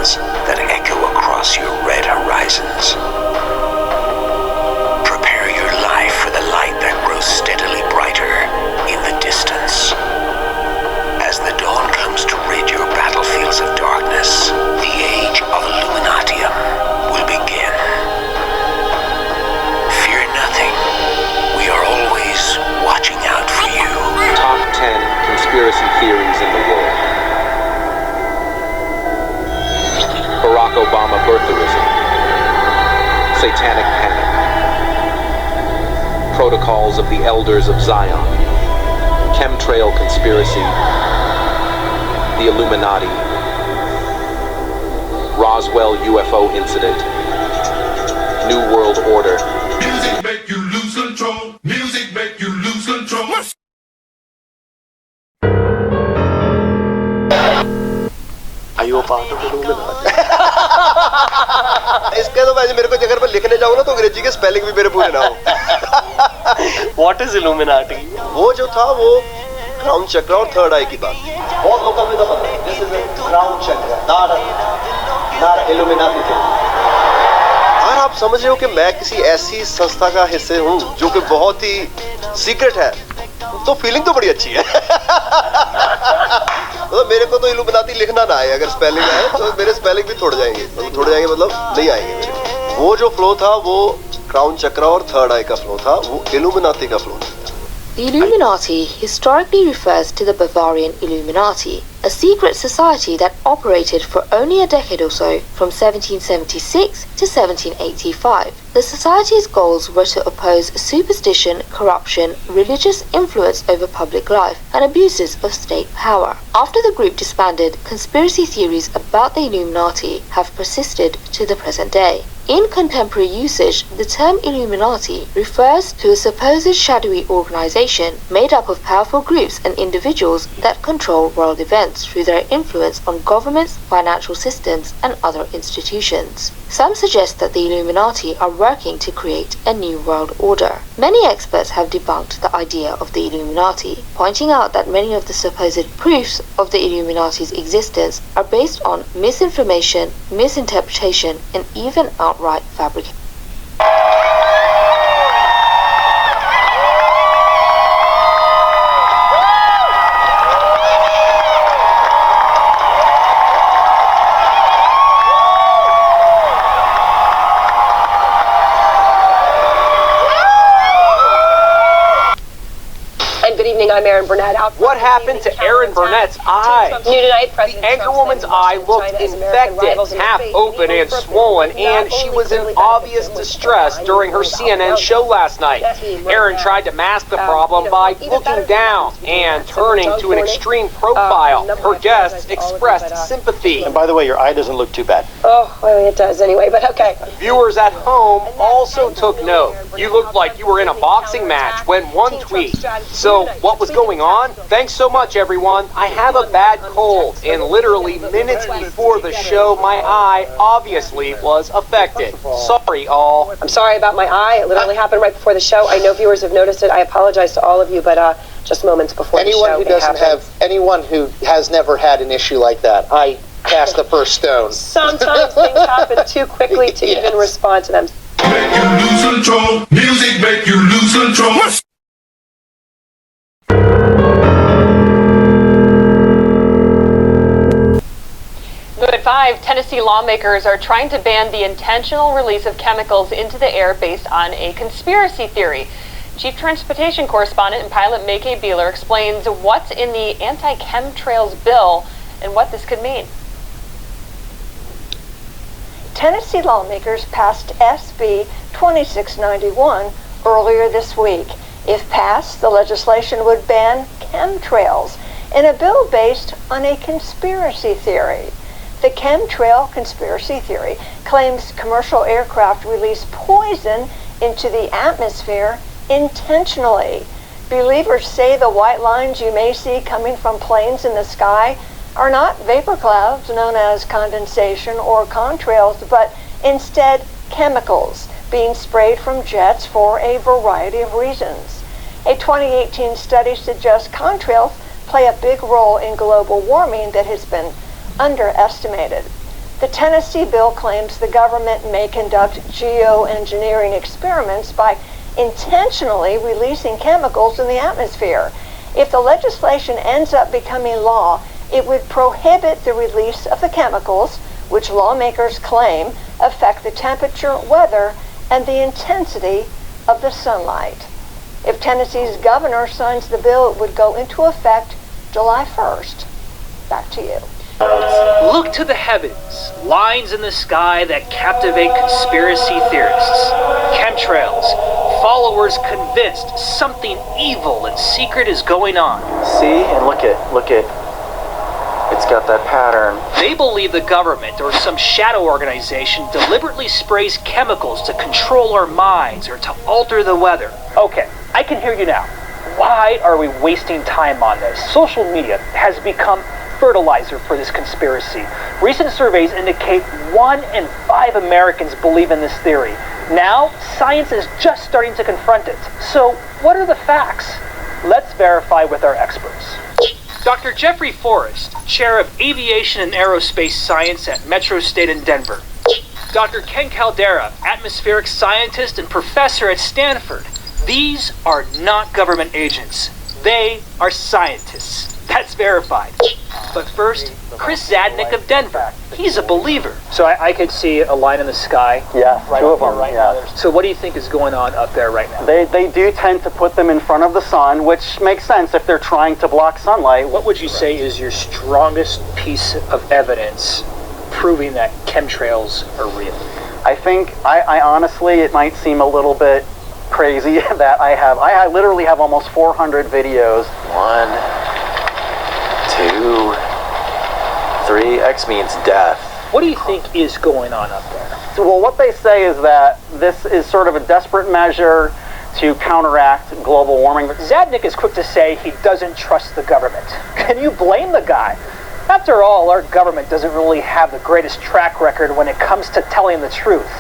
vibrations that echo across your red horizons. Prepare your life for the light that grows steadily brighter in the distance. As the dawn comes to rid your battlefields of darkness, the age of Illuminatium will begin. Fear nothing. We are always watching out for you. Top 10 conspiracy theories in the world. Barack Obama birtherism. Satanic panic. Protocols of the Elders of Zion. Chemtrail conspiracy. The Illuminati. Roswell UFO incident. New World Order. Music make you lose control. Music make you lose control. Are you a part of Illuminati? इसके तो वैसे मेरे को अगर मैं लिखने जाऊँ ना तो अंग्रेजी के स्पेलिंग भी मेरे पूरे ना हो। What is Illuminati? वो जो था वो क्राउन चक्र और थर्ड आई की बात। बहुत लोगों में तो पता है। This is a crown chakra, not Illuminati thing. अगर आप समझ रहे हो कि मैं किसी ऐसी संस्था का हिस्से हूँ जो कि बहुत ही सीक्रेट है, तो फीलिंग तो बड़ी अच्छी है। तो मेरे को तो इल्यूमिनाटी लिखना ना आए, अगर स्पेलिंग आए तो मेरे स्पेलिंग भी थोड़ जाएंगे मतलब नहीं आएंगे मेरे। वो जो फ्लो था वो क्राउन चक्र और थर्ड आई का फ्लो था, वो इल्यूमिनाटी का फ्लो था। The Illuminati historically refers to the Bavarian Illuminati, a secret society that operated for only a decade or so, from 1776 to 1785. The society's goals were to oppose superstition, corruption, religious influence over public life, and abuses of state power. After the group disbanded, conspiracy theories about the Illuminati have persisted to the present day. In contemporary usage, the term Illuminati refers to a supposed shadowy organization made up of powerful groups and individuals that control world events through their influence on governments, financial systems, and other institutions. Some suggest that the Illuminati are working to create a new world order. Many experts have debunked the idea of the Illuminati, pointing out that many of the supposed proofs of the Illuminati's existence are based on misinformation, misinterpretation, and even outright fabrication. I'm Aaron Burnett. What happened to Aaron Burnett's eye? New tonight, The anchorwoman's eye looked infected, half open and swollen, and she was in obvious distress during her CNN show last night. Aaron tried to mask the problem by looking down and turning to an extreme profile. Her guests expressed sympathy. And by the way, your eye doesn't look too bad. Oh, well, it does anyway, but okay. Viewers at home also took note. You looked like you were in a boxing match when one tweet. So, what was going on? Thanks so much, everyone. I have a bad cold, and literally minutes before the show, my eye obviously was affected. Sorry, all. I'm sorry about my eye. It literally happened right before the show. I know viewers have noticed it. I apologize to all of you, but just moments before the show. Anyone who has never had an issue like that, I cast the first stone. Sometimes things happen too quickly to even respond to them. Make you lose control. Music make you lose control. At 5, Tennessee lawmakers are trying to ban the intentional release of chemicals into the air based on a conspiracy theory. Chief Transportation Correspondent and pilot Mackay Beeler explains what's in the anti-Chem-trails bill and what this could mean. Tennessee lawmakers passed SB 2691 earlier this week. If passed, the legislation would ban chemtrails in a bill based on a conspiracy theory. The chemtrail conspiracy theory claims commercial aircraft release poison into the atmosphere intentionally. Believers say the white lines you may see coming from planes in the sky are not vapor clouds known as condensation or contrails, but instead chemicals being sprayed from jets for a variety of reasons. A 2018 study suggests contrails play a big role in global warming that has been underestimated. The Tennessee bill claims the government may conduct geoengineering experiments by intentionally releasing chemicals in the atmosphere. If the legislation ends up becoming law, it would prohibit the release of the chemicals, which lawmakers claim affect the temperature, weather, and the intensity of the sunlight. If Tennessee's governor signs the bill, it would go into effect July 1st. Back to you. Look to the heavens, lines in the sky that captivate conspiracy theorists. Chemtrails, followers convinced something evil and secret is going on. See, and look at, it's got that pattern. They believe the government or some shadow organization deliberately sprays chemicals to control our minds or to alter the weather. Okay, I can hear you now. Why are we wasting time on this? Social media has become fertilizer for this conspiracy. Recent surveys indicate 1 in 5 Americans believe in this theory. Now, science is just starting to confront it. So, what are the facts? Let's verify with our experts. Dr. Jeffrey Forrest, Chair of Aviation and Aerospace Science at Metro State in Denver. Dr. Ken Caldera, atmospheric scientist and professor at Stanford. These are not government agents. They are scientists. That's verified. But first, Chris Zadnik of Denver. He's a believer. So I could see a line in the sky. Yeah, right 2 of them. right Yeah. now. So what do you think is going on up there right now? They do tend to put them in front of the sun, which makes sense if they're trying to block sunlight. What would you say is your strongest piece of evidence proving that chemtrails are real? I think, I honestly, it might seem a little bit crazy that I literally have almost 400 videos. 1, 2, 3. X means death. What do you think is going on up there? So, well, what they say is that this is sort of a desperate measure to counteract global warming. Zadnik is quick to say he doesn't trust the government. Can you blame the guy? After all, our government doesn't really have the greatest track record when it comes to telling the truth.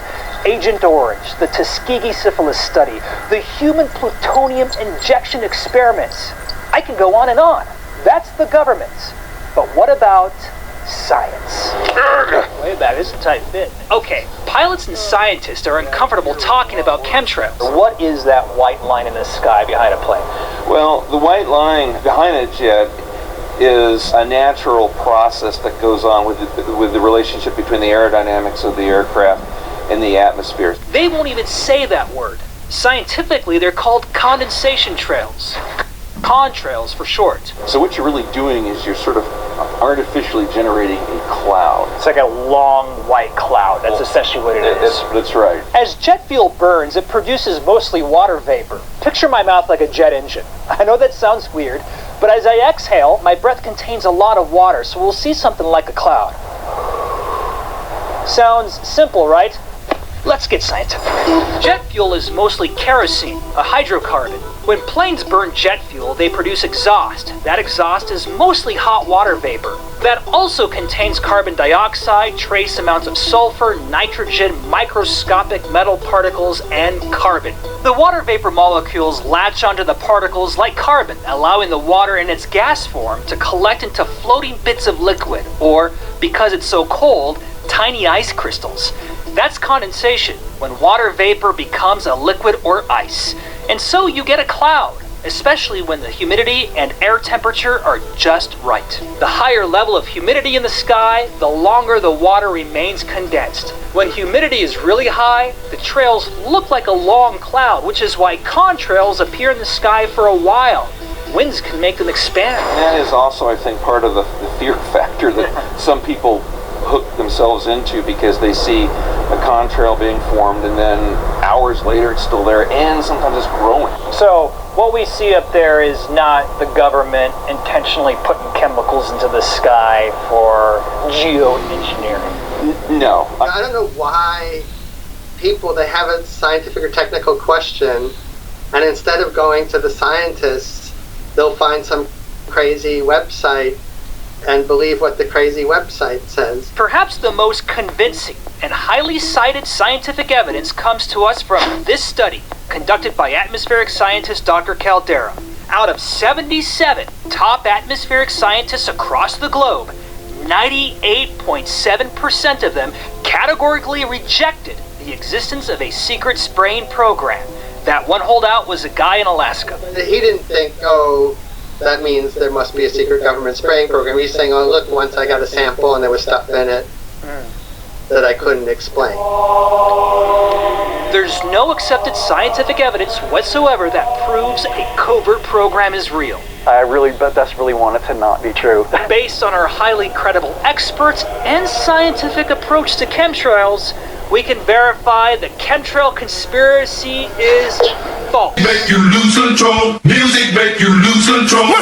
Agent Orange, the Tuskegee syphilis study, the human plutonium injection experiments. I can go on and on. That's the government. But what about science? Wait, that is a tight fit. Okay, pilots and scientists are uncomfortable talking about chemtrails. What is that white line in the sky behind a plane? Well, the white line behind a jet is a natural process that goes on with the relationship between the aerodynamics of the aircraft and the atmosphere. They won't even say that word. Scientifically, they're called condensation trails. Contrails for short. So what you're really doing is you're sort of artificially generating a cloud. It's like a long white cloud. That's essentially what it is. That's right. As jet fuel burns, it produces mostly water vapor. Picture my mouth like a jet engine. I know that sounds weird, but as I exhale, my breath contains a lot of water, so we'll see something like a cloud. Sounds simple, right? Let's get scientific. Jet fuel is mostly kerosene, a hydrocarbon. When planes burn jet fuel, they produce exhaust. That exhaust is mostly hot water vapor. That also contains carbon dioxide, trace amounts of sulfur, nitrogen, microscopic metal particles, and carbon. The water vapor molecules latch onto the particles like carbon, allowing the water in its gas form to collect into floating bits of liquid, or, because it's so cold, tiny ice crystals. That's condensation, when water vapor becomes a liquid or ice. And so you get a cloud, especially when the humidity and air temperature are just right. The higher level of humidity in the sky, the longer the water remains condensed. When humidity is really high, the trails look like a long cloud, which is why contrails appear in the sky for a while. Winds can make them expand. That is also, I think, part of the fear factor that some people hook themselves into, because they see a contrail being formed and then hours later it's still there, and sometimes it's growing. So what we see up there is not the government intentionally putting chemicals into the sky for geoengineering. No. I don't know why people, they have a scientific or technical question, and instead of going to the scientists, they'll find some crazy website and believe what the crazy website says. Perhaps the most convincing and highly cited scientific evidence comes to us from this study conducted by atmospheric scientist Dr. Caldera. Out of 77 top atmospheric scientists across the globe, 98.7% of them categorically rejected the existence of a secret spraying program. That one holdout was a guy in Alaska. He didn't think, oh, that means there must be a secret government spraying program. He's saying, oh, look, once I got a sample and there was stuff in it that I couldn't explain. There's no accepted scientific evidence whatsoever that proves a covert program is real. I really desperately want it to not be true. Based on our highly credible experts and scientific approach to chemtrails, we can verify the chemtrail conspiracy is false. Make you lose control. Music make you lose control.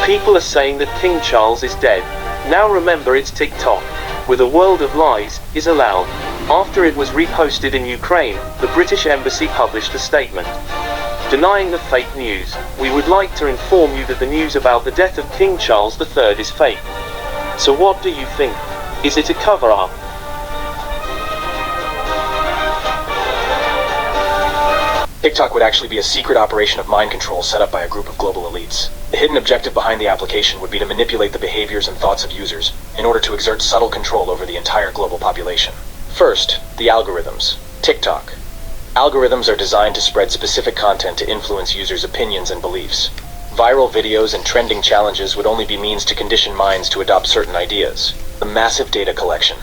People are saying that King Charles is dead. Now remember, it's TikTok, where the world of lies is allowed. After it was reposted in Ukraine, the British Embassy published a statement denying the fake news. We would like to inform you that the news about the death of King Charles III is fake. So what do you think? Is it a cover-up? TikTok would actually be a secret operation of mind control set up by a group of global elites. The hidden objective behind the application would be to manipulate the behaviors and thoughts of users in order to exert subtle control over the entire global population. First, the algorithms. TikTok. Algorithms are designed to spread specific content to influence users' opinions and beliefs. Viral videos and trending challenges would only be means to condition minds to adopt certain ideas. The massive data collection.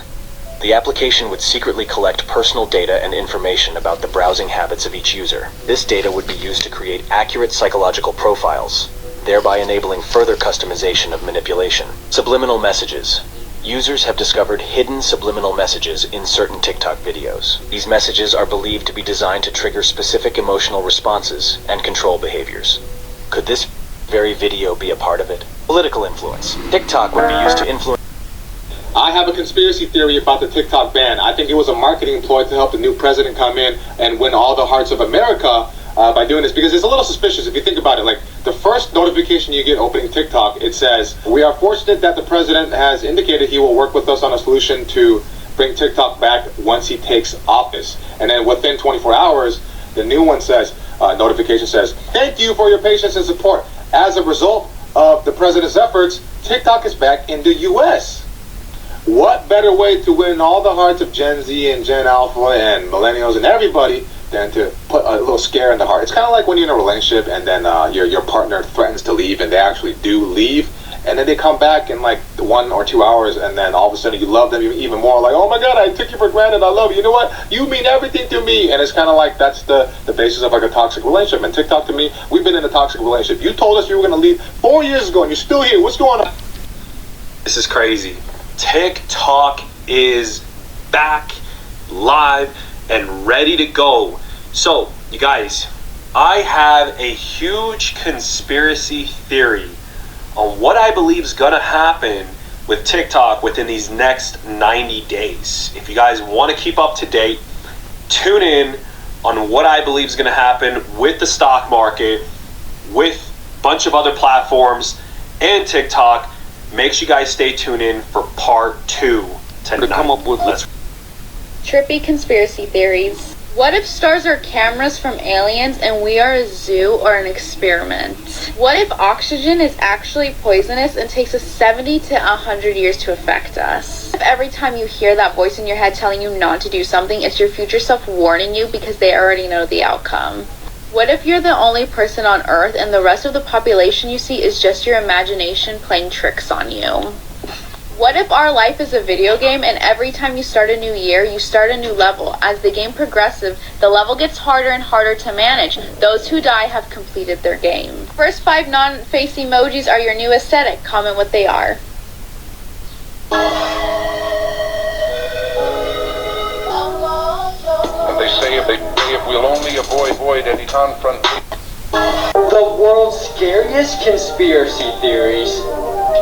The application would secretly collect personal data and information about the browsing habits of each user. This data would be used to create accurate psychological profiles, thereby enabling further customization of manipulation. Subliminal messages. Users have discovered hidden subliminal messages in certain TikTok videos. These messages are believed to be designed to trigger specific emotional responses and control behaviors. Could this very video be a part of it? Political influence. TikTok would be used to influence. I have a conspiracy theory about the TikTok ban. I think it was a marketing ploy to help the new president come in and win all the hearts of America by doing this, because it's a little suspicious if you think about it. Like, the first notification you get opening TikTok, it says, "We are fortunate that the president has indicated he will work with us on a solution to bring TikTok back once he takes office." And then within 24 hours, the new one says, notification says, "Thank you for your patience and support. As a result of the president's efforts, TikTok is back in the U.S." What better way to win all the hearts of Gen Z and Gen Alpha and millennials and everybody than to put a little scare in the heart. It's kind of like when you're in a relationship and then your partner threatens to leave and they actually do leave, and then they come back in like 1 or 2 hours, and then all of a sudden you love them even more. Like, oh my God, I took you for granted. I love you. You know what? You mean everything to me. And it's kind of like that's the basis of like a toxic relationship. And TikTok, to me, we've been in a toxic relationship. You told us you were going to leave 4 years ago, and you're still here. What's going on? This is crazy. TikTok is back, live, and ready to go. So, you guys, I have a huge conspiracy theory on what I believe is gonna happen with TikTok within these next 90 days. If you guys want to keep up to date, tune in on what I believe is gonna happen with the stock market, with a bunch of other platforms, and TikTok. Make sure you guys stay tuned in for part 2 tonight. Come up with trippy conspiracy theories. What if stars are cameras from aliens and we are a zoo or an experiment? What if oxygen is actually poisonous and takes us 70 to 100 years to affect us? If every time you hear that voice in your head telling you not to do something, it's your future self warning you because they already know the outcome? What if you're the only person on Earth and the rest of the population you see is just your imagination playing tricks on you? What if our life is a video game and every time you start a new year, you start a new level? As the game progresses, the level gets harder and harder to manage. Those who die have completed their game. First 5 non-face emojis are your new aesthetic. Comment what they are. And they say if we'll only avoid any confrontation. The world's scariest conspiracy theories.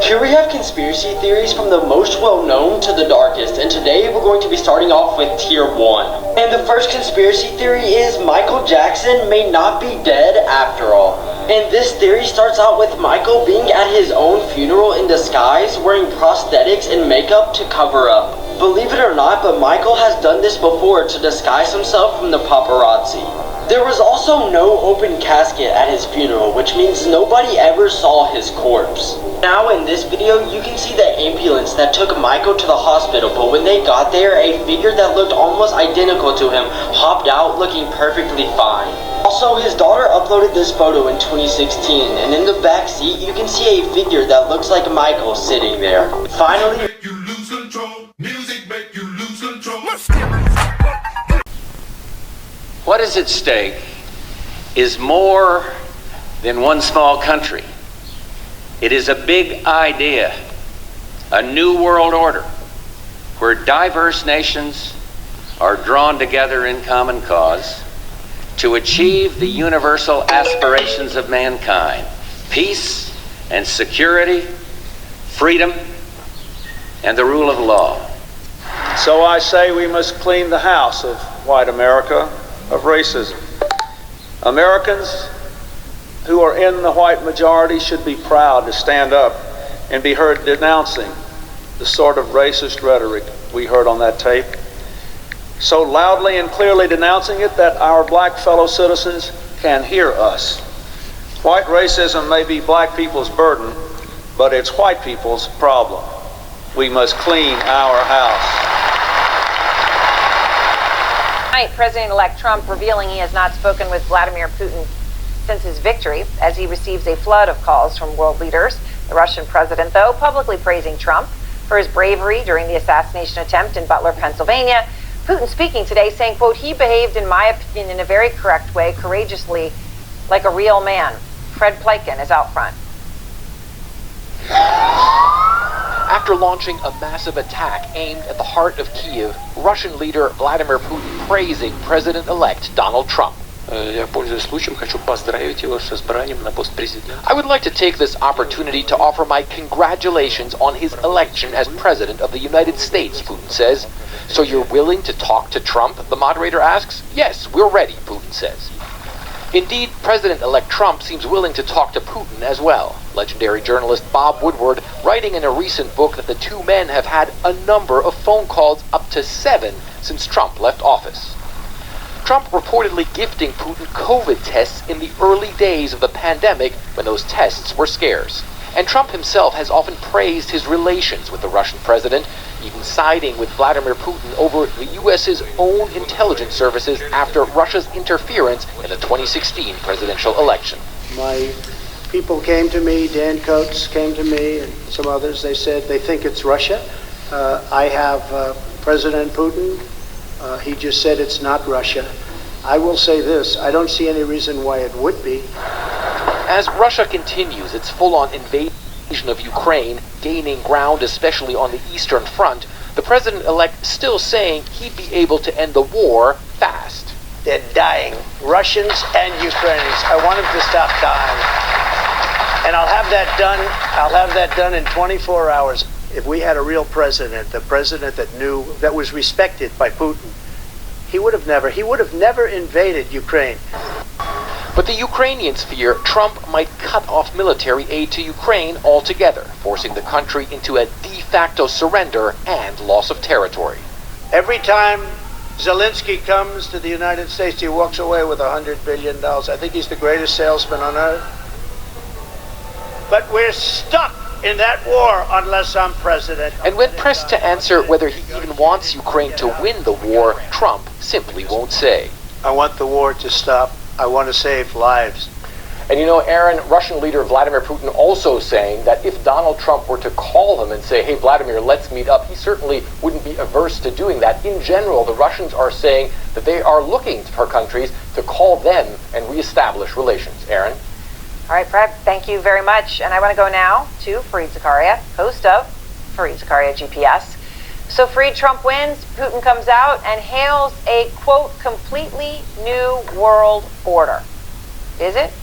Here we have conspiracy theories from the most well-known to the darkest, and today we're going to be starting off with tier 1. And the first conspiracy theory is Michael Jackson may not be dead after all. And this theory starts out with Michael being at his own funeral in disguise, wearing prosthetics and makeup to cover up. Believe it or not, but Michael has done this before to disguise himself from the paparazzi. There was also no open casket at his funeral, which means nobody ever saw his corpse. Now in this video, you can see the ambulance that took Michael to the hospital, but when they got there, a figure that looked almost identical to him hopped out looking perfectly fine. Also, his daughter uploaded this photo in 2016, and in the back seat, you can see a figure that looks like Michael sitting there. Finally, You lose control. Music make you lose control. What is at stake is more than one small country. It is a big idea, a new world order, where diverse nations are drawn together in common cause to achieve the universal aspirations of mankind: peace and security, freedom, and the rule of law. So I say we must clean the house of white America of racism. Americans who are in the white majority should be proud to stand up and be heard denouncing the sort of racist rhetoric we heard on that tape, so loudly and clearly denouncing it that our black fellow citizens can hear us. White racism may be black people's burden, but it's white people's problem. We must clean our house. Tonight, President-elect Trump revealing he has not spoken with Vladimir Putin since his victory, as he receives a flood of calls from world leaders. The Russian president, though, publicly praising Trump for his bravery during the assassination attempt in Butler, Pennsylvania. Putin speaking today, saying, quote, "He behaved, in my opinion, in a very correct way, courageously, like a real man." Fred Pleitgen is out front. After launching a massive attack aimed at the heart of Kiev, Russian leader Vladimir Putin praising President-elect Donald Trump. I would like to take this opportunity to offer my congratulations on his election as President of the United States, Putin says. So you're willing to talk to Trump? The moderator asks. Yes, we're ready, Putin says. Indeed, President-elect Trump seems willing to talk to Putin as well. Legendary journalist Bob Woodward writing in a recent book that the two men have had a number of phone calls, up to 7, since Trump left office. Trump reportedly gifting Putin COVID tests in the early days of the pandemic when those tests were scarce. And Trump himself has often praised his relations with the Russian president, even siding with Vladimir Putin over the U.S.'s own intelligence services after Russia's interference in the 2016 presidential election. My people came to me, Dan Coates came to me, and some others. They said they think it's Russia. I have President Putin. He just said it's not Russia. I will say this, I don't see any reason why it would be. As Russia continues its full-on invasion of Ukraine, gaining ground especially on the Eastern Front, the president-elect still saying he'd be able to end the war fast. They're dying, Russians and Ukrainians. I want them to stop dying. And I'll have that done in 24 hours. If we had a real president, the president that was respected by Putin, he would have never invaded Ukraine. But the Ukrainians fear Trump might cut off military aid to Ukraine altogether, forcing the country into a de facto surrender and loss of territory. Every time Zelensky comes to the United States, he walks away with $100 billion. I think he's the greatest salesman on earth. But we're stuck in that war unless I'm president. And when pressed to answer whether he even wants Ukraine to win the war, Trump simply won't say. I want the war to stop. I want to save lives. And you know, Aaron, Russian leader Vladimir Putin also saying that if Donald Trump were to call him and say, hey, Vladimir, let's meet up, he certainly wouldn't be averse to doing that. In general, the Russians are saying that they are looking for countries to call them and reestablish relations. Aaron? All right, Fred, thank you very much. And I want to go now to Fareed Zakaria, host of Fareed Zakaria GPS. So Fareed, Trump wins, Putin comes out and hails a, quote, completely new world order. Is it?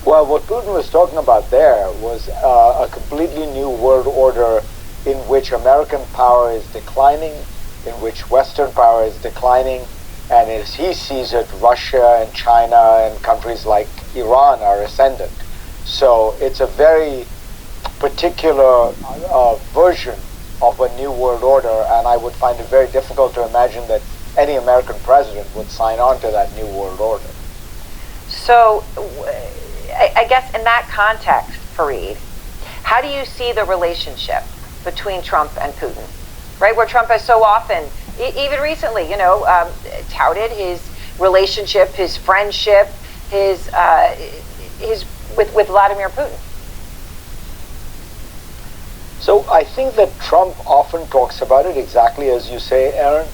Well, what Putin was talking about there was a completely new world order in which American power is declining, in which Western power is declining, and as he sees it, Russia and China and countries like Iran are ascendant. So it's a very particular version of a new world order, and I would find it very difficult to imagine that any American president would sign on to that new world order. So I guess in that context, Fareed, how do you see the relationship between Trump and Putin? Right, where Trump has so often, even recently, touted his relationship, his friendship, his with Vladimir Putin. So I think that Trump often talks about it exactly as you say, Aaron,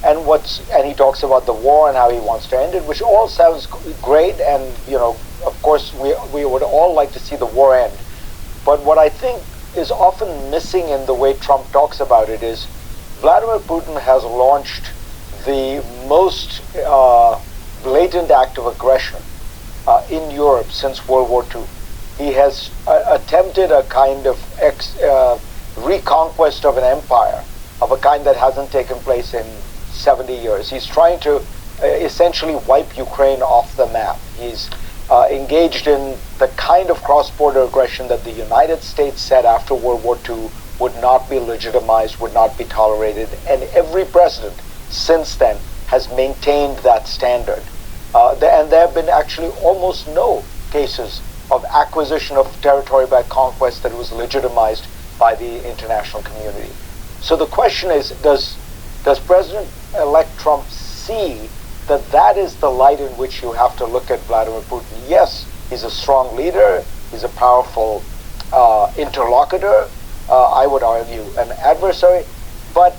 and he talks about the war and how he wants to end it, which all sounds great, and of course we would all like to see the war end. But what I think is often missing in the way Trump talks about it is Vladimir Putin has launched the most blatant act of aggression in Europe since World War II. He has attempted a kind of reconquest of an empire of a kind that hasn't taken place in 70 years. He's trying to essentially wipe Ukraine off the map. He's engaged in the kind of cross-border aggression that the United States said after World War II would not be legitimized, would not be tolerated, and every president since then has maintained that standard. And there have been actually almost no cases of acquisition of territory by conquest that was legitimized by the international community. So the question is, does President-elect Trump see that is the light in which you have to look at Vladimir Putin? Yes, he's a strong leader, he's a powerful interlocutor, I would argue an adversary, but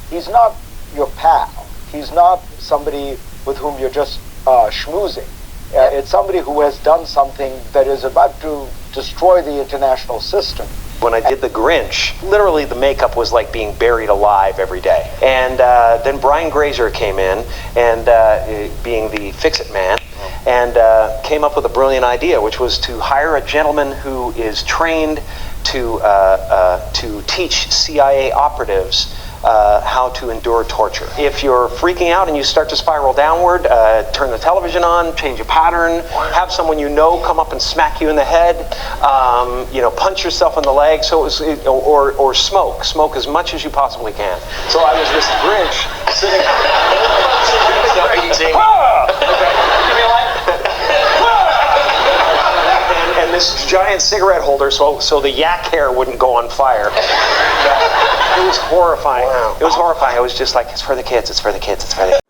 he's not your pal. He's not somebody with whom you're just schmoozing. It's somebody who has done something that is about to destroy the international system. When I did The Grinch, literally the makeup was like being buried alive every day. And then Brian Grazer came in, and being the fix-it man, and came up with a brilliant idea, which was to hire a gentleman who is trained to teach CIA operatives how to endure torture. If you're freaking out and you start to spiral downward, turn the television on, change a pattern, have someone you know come up and smack you in the head, punch yourself in the leg, or smoke as much as you possibly can. So I was this Grinch sitting and this giant giant cigarette holder so the yak hair wouldn't go on fire. It was horrifying. Wow. It was horrifying. It was just like, it's for the kids, it's for the kids, it's for the